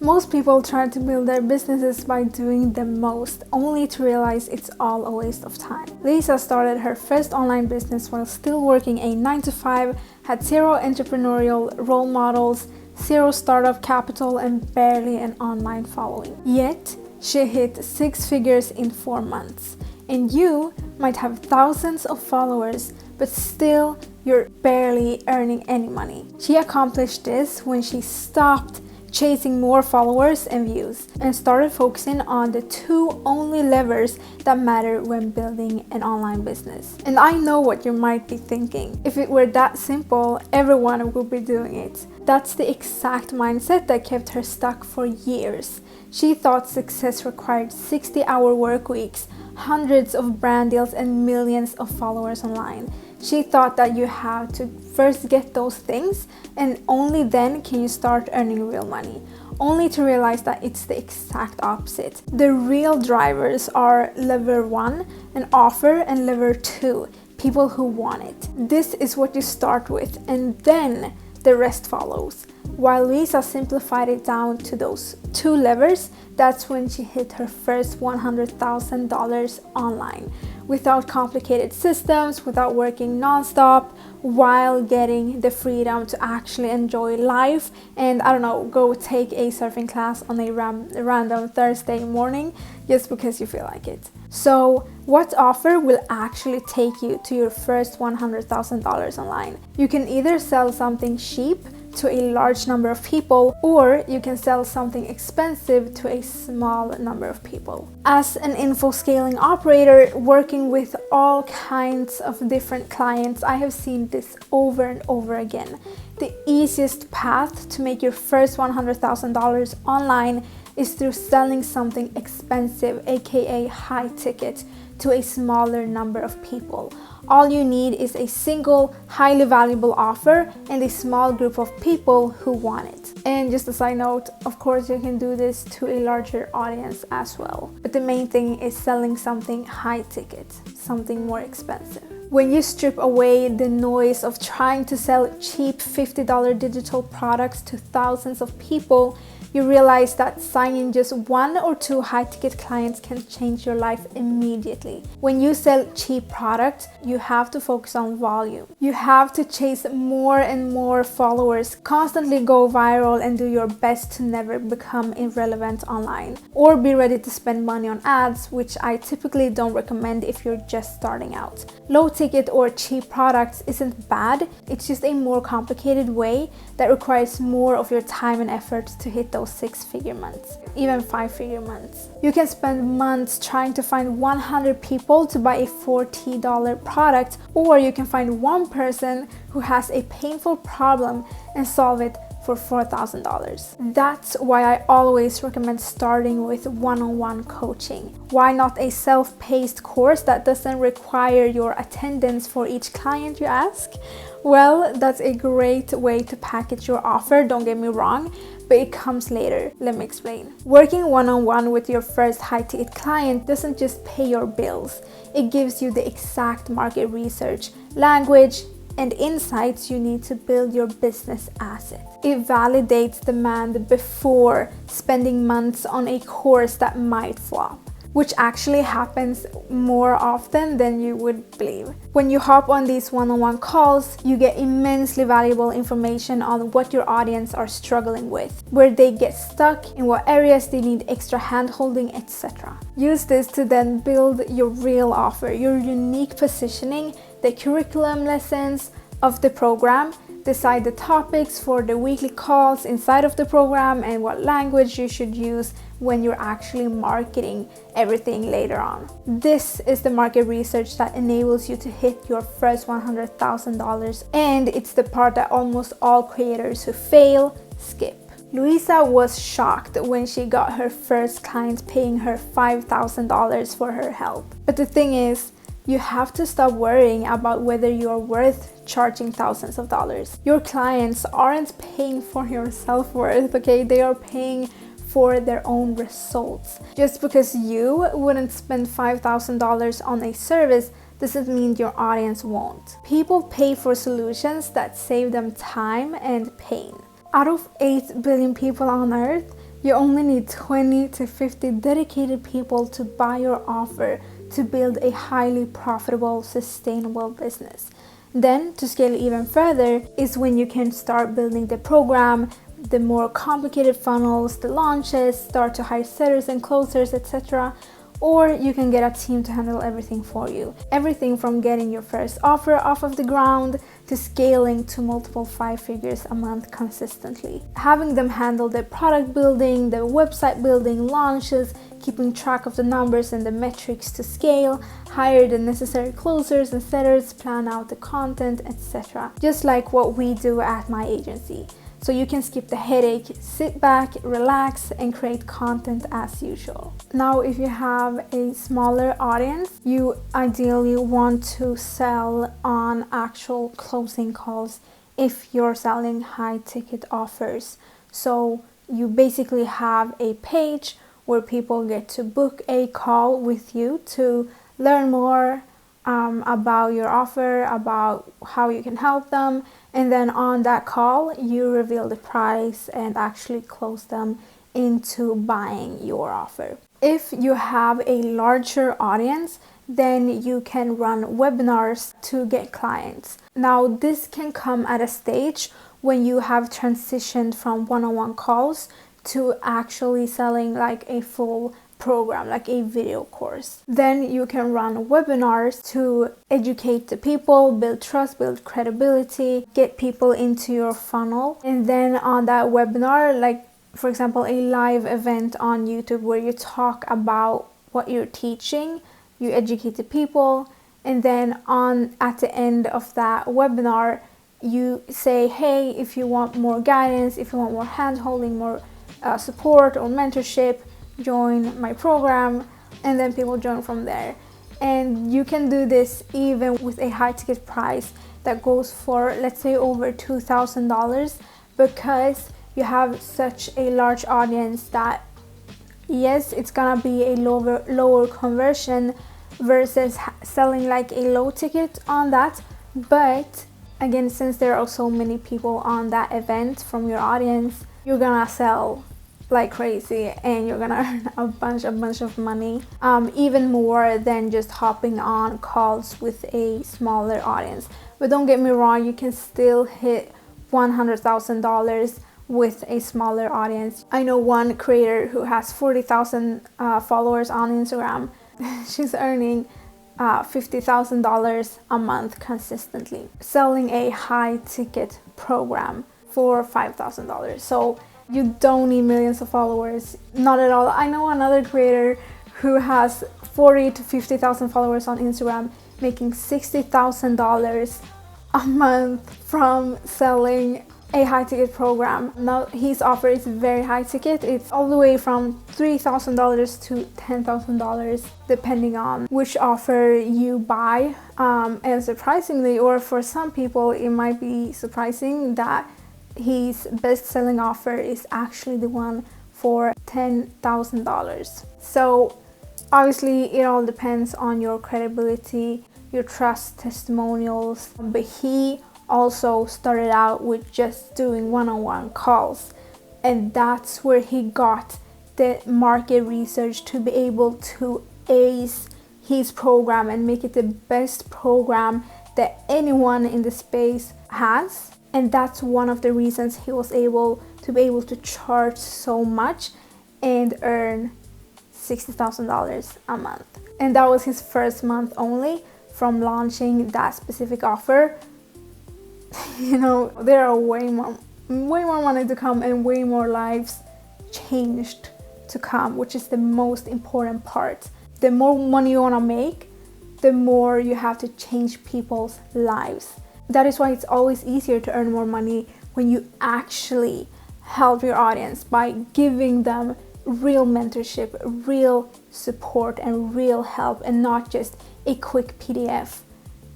Most people try to build their businesses by doing the most, only to realize it's all a waste of time. Lisa started her first online business while still working a 9-to-5, had zero entrepreneurial role models, zero startup capital, and barely an online following. Yet, she hit 6 figures in 4 months. And you might have thousands of followers, but still you're barely earning any money. She accomplished this when she stopped chasing more followers and views and started focusing on the 2 only levers that matter when building an online business. And I know what you might be thinking. If it were that simple, everyone would be doing it. That's the exact mindset that kept her stuck for years. She thought success required 60-hour work weeks, hundreds of brand deals, and millions of followers online. She thought that you have to first get those things and only then can you start earning real money, only to realize that it's the exact opposite. The real drivers are lever 1, an offer, and lever 2, people who want it. This is what you start with, and then the rest follows. While Lisa simplified it down to those 2 levers, that's when she hit her first $100,000 online, without complicated systems, without working non-stop, while getting the freedom to actually enjoy life and, I don't know, go take a surfing class on a random Thursday morning just because you feel like it. So, what offer will actually take you to your first $100,000 online? You can either sell something cheap to a large number of people, or you can sell something expensive to a small number of people. As an info scaling operator working with all kinds of different clients, I have seen this over and over again. The easiest path to make your first $100,000 online is through selling something expensive, aka high ticket, to a smaller number of people. All you need is a single, highly valuable offer and a small group of people who want it. And just a side note, of course you can do this to a larger audience as well. But the main thing is selling something high ticket, something more expensive. When you strip away the noise of trying to sell cheap $50 digital products to thousands of people, you realize that signing just 1 or 2 high-ticket clients can change your life immediately. When you sell cheap products, you have to focus on volume. You have to chase more and more followers, constantly go viral, and do your best to never become irrelevant online. Or be ready to spend money on ads, which I typically don't recommend if you're just starting out. Low-ticket or cheap products isn't bad, it's just a more complicated way that requires more of your time and effort to hit those 6-figure months, even 5-figure months. You can spend months trying to find 100 people to buy a $40 product, or you can find one person who has a painful problem and solve it for $4,000. That's why I always recommend starting with one-on-one coaching. Why not a self-paced course that doesn't require your attendance for each client you ask? Well, that's a great way to package your offer, don't get me wrong, but it comes later. Let me explain. Working one-on-one with your first high-ticket client doesn't just pay your bills. It gives you the exact market research, language, and insights you need to build your business asset. It validates demand before spending months on a course that might flop, which actually happens more often than you would believe. When you hop on these one-on-one calls, you get immensely valuable information on what your audience are struggling with, where they get stuck, in what areas they need extra hand-holding, etc. Use this to then build your real offer, your unique positioning, the curriculum lessons of the program, decide the topics for the weekly calls inside of the program, and what language you should use when you're actually marketing everything later on. This is the market research that enables you to hit your first $100,000, and it's the part that almost all creators who fail skip. Louisa was shocked when she got her first client paying her $5,000 for her help. But the thing is, you have to stop worrying about whether you are worth charging thousands of dollars. Your clients aren't paying for your self-worth, okay? They are paying for their own results. Just because you wouldn't spend $5,000 on a service doesn't mean your audience won't. People pay for solutions that save them time and pain. Out of 8 billion people on Earth, You only need 20 to 50 dedicated people to buy your offer to build a highly profitable, sustainable business. Then, to scale even further, is when you can start building the program, the more complicated funnels, the launches, start to hire setters and closers, etc. Or you can get a team to handle everything for you. Everything from getting your first offer off of the ground to scaling to multiple 5 figures a month consistently. Having them handle the product building, the website building, launches, keeping track of the numbers and the metrics to scale, hire the necessary closers and setters, plan out the content, etc. Just like what we do at my agency. So you can skip the headache, sit back, relax, and create content as usual. Now, if you have a smaller audience, you ideally want to sell on actual closing calls if you're selling high ticket offers. So you basically have a page where people get to book a call with you to learn more about your offer, about how you can help them, and then on that call you reveal the price and actually close them into buying your offer. If you have a larger audience, then you can run webinars to get clients. Now, this can come at a stage when you have transitioned from one-on-one calls to actually selling like a full program, like a video course. Then you can run webinars to educate the people, build trust, build credibility, get people into your funnel. And then on that webinar, like for example, a live event on YouTube where you talk about what you're teaching, you educate the people, and then at the end of that webinar, you say, hey, if you want more guidance, if you want more hand-holding, more support or mentorship, join my program, and then people join from there. And you can do this even with a high ticket price that goes for, let's say, over $2,000, because you have such a large audience that yes, it's gonna be a lower conversion versus selling like a low ticket on that. But again, since there are so many people on that event from your audience, you're gonna sell like crazy and you're gonna earn a bunch of money, even more than just hopping on calls with a smaller audience. But don't get me wrong, you can still hit $100,000 with a smaller audience. I know one creator who has 40,000 followers on Instagram. She's earning $50,000 a month consistently, selling a high ticket program for $5,000. So you don't need millions of followers, not at all. I know another creator who has 40 to 50,000 followers on Instagram, making $60,000 a month from selling a high ticket program. Now his offer is very high ticket. It's all the way from $3,000 to $10,000 depending on which offer you buy. And surprisingly, or for some people it might be surprising, that his best-selling offer is actually the one for $10,000. So obviously it all depends on your credibility, your trust, testimonials, but he also started out with just doing one-on-one calls, and that's where he got the market research to be able to ace his program and make it the best program that anyone in the space has. And that's one of the reasons he was able to charge so much and earn $60,000 a month. And that was his first month only from launching that specific offer. You know, there are way more money to come and way more lives changed to come, which is the most important part. The more money you want to make, the more you have to change people's lives. That is why it's always easier to earn more money when you actually help your audience by giving them real mentorship, real support, and real help, and not just a quick PDF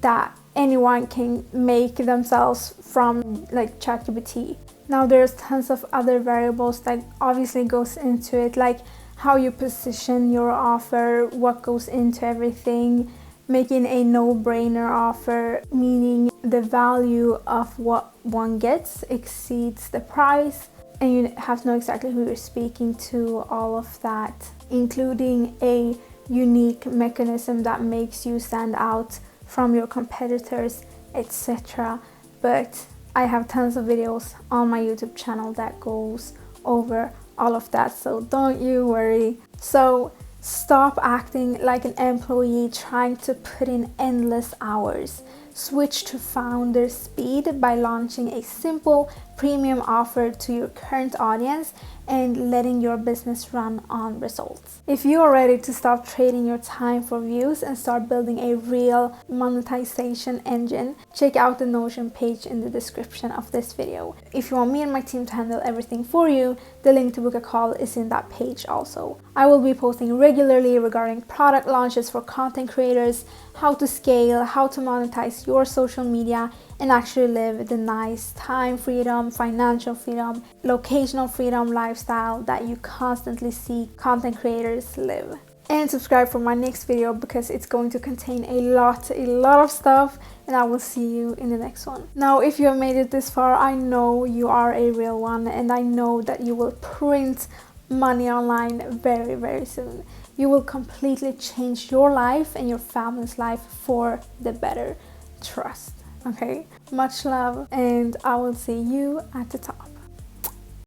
that anyone can make themselves from like ChatGPT. Now there's tons of other variables that obviously goes into it, like how you position your offer, what goes into everything. Making a no-brainer offer, meaning the value of what one gets exceeds the price. and you have to know exactly who you're speaking to, all of that, including a unique mechanism that makes you stand out from your competitors, etc. But I have tons of videos on my YouTube channel that goes over all of that, so don't you worry. So stop acting like an employee trying to put in endless hours. Switch to founder speed by launching a simple premium offer to your current audience and letting your business run on results. If you are ready to stop trading your time for views and start building a real monetization engine, check out the Notion page in the description of this video. If you want me and my team to handle everything for you, the link to book a call is in that page also. I will be posting regularly regarding product launches for content creators, how to scale, how to monetize your social media, and actually live the nice time freedom, financial freedom, locational freedom lifestyle that you constantly see content creators live. And subscribe for my next video because it's going to contain a lot of stuff, and I will see you in the next one. Now, if you have made it this far, I know you are a real one, and I know that you will print money online very, very soon. You will completely change your life and your family's life for the better. Trust. Okay, much love, and I will see you at the top.